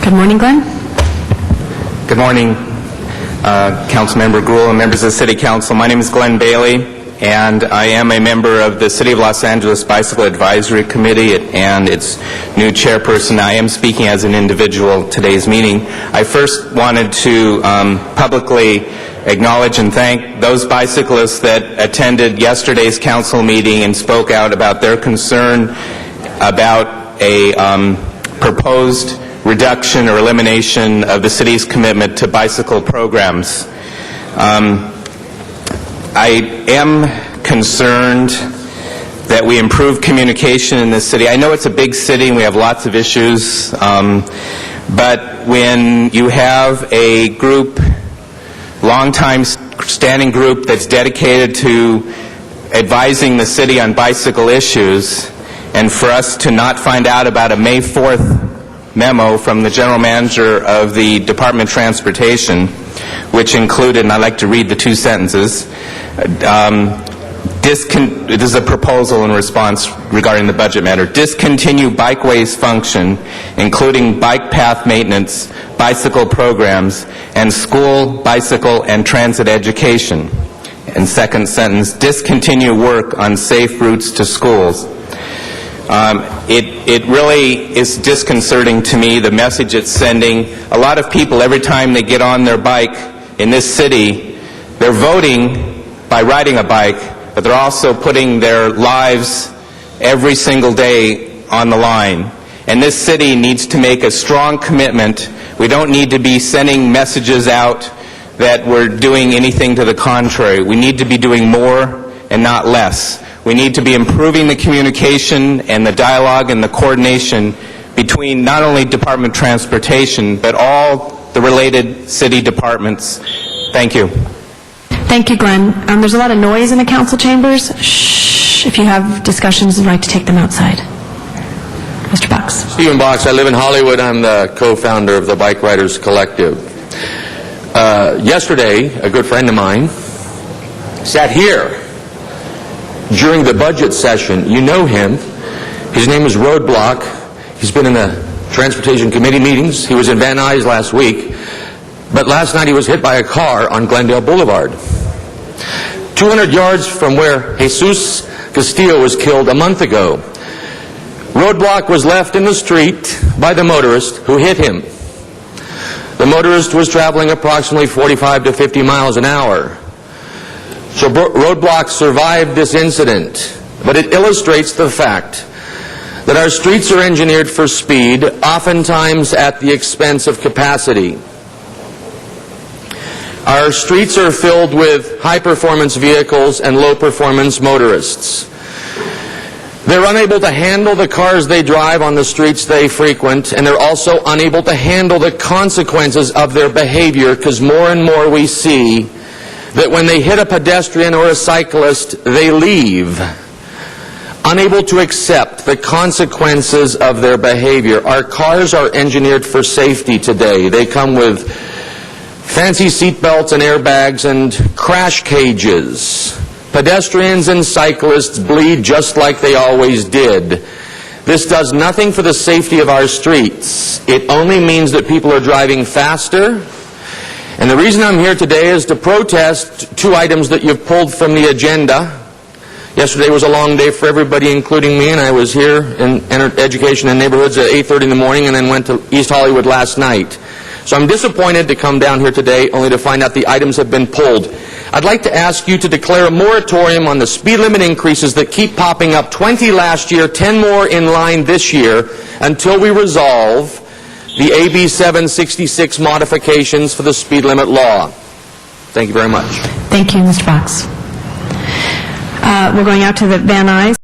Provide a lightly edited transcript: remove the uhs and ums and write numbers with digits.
Good morning, Glenn. Good morning, Councilmember Gruhl and members of the City Council. My name is Glenn Bailey, and I am a member of the City of Los Angeles Bicycle Advisory Committee and its new chairperson. I am speaking as an individual today's meeting. I first wanted to publicly acknowledge and thank those bicyclists that attended yesterday's council meeting and spoke out about their concern about a proposed reduction or elimination of the city's commitment to bicycle programs. I am concerned that we improve communication in this city. I know it's a big city and we have lots of issues, but when you have a group, long-time standing group that's dedicated to advising the city on bicycle issues, and for us to not find out about a May 4th memo from the general manager of the Department of Transportation, which included, and I'd like to read the two sentences, this is a proposal in response regarding the budget matter. Discontinue bikeways function, including bike path maintenance, bicycle programs, and school, bicycle, and transit education. And second sentence, discontinue work on safe routes to schools. It really is disconcerting to me, the message it's sending. A lot of people, every time they get on their bike in this city, they're voting by riding a bike, but they're also putting their lives every single day on the line. And this city needs to make a strong commitment. We don't need to be sending messages out that we're doing anything to the contrary. We need to be doing more and not less. We need to be improving the communication and the dialogue and the coordination between not only Department of Transportation, but all the related city departments. Thank you. Thank you, Glenn. There's a lot of noise in the council chambers. Shh. If you have discussions, I'd like to take them outside. Mr. Box. Stephen Box. I live in Hollywood. I'm the co-founder of the Bike Riders Collective. Yesterday, a good friend of mine sat here during the budget session. You know him. His name is Roadblock. He's been in the Transportation Committee meetings. He was in Van Nuys last week. But last night he was hit by a car on Glendale Boulevard. 200 yards from where Jesus Castillo was killed a month ago. Roadblock was left in the street by the motorist who hit him. The motorist was traveling approximately 45 to 50 miles an hour. So Roadblock survived this incident, but it illustrates the fact that our streets are engineered for speed, oftentimes at the expense of capacity. Our streets are filled with high-performance vehicles and low-performance motorists. They're unable to handle the cars they drive on the streets they frequent, and they're also unable to handle the consequences of their behavior, because more and more we see that when they hit a pedestrian or a cyclist, they leave, unable to accept the consequences of their behavior. Our cars are engineered for safety today. They come with fancy seat belts and airbags and crash cages. Pedestrians and cyclists bleed just like they always did. This does nothing for the safety of our streets. It only means that people are driving faster. And the reason I'm here today is to protest two items that you've pulled from the agenda. Yesterday was a long day for everybody, including me, and I was here in education and neighborhoods at 8:30 in the morning and then went to East Hollywood last night. So I'm disappointed to come down here today only to find out the items have been pulled. I'd like to ask you to declare a moratorium on the speed limit increases that keep popping up, 20 last year, 10 more in line this year, until we resolve the AB 766 modifications for the speed limit law. Thank you very much. Thank you, Mr. Box. We're going out to the Van Nuys.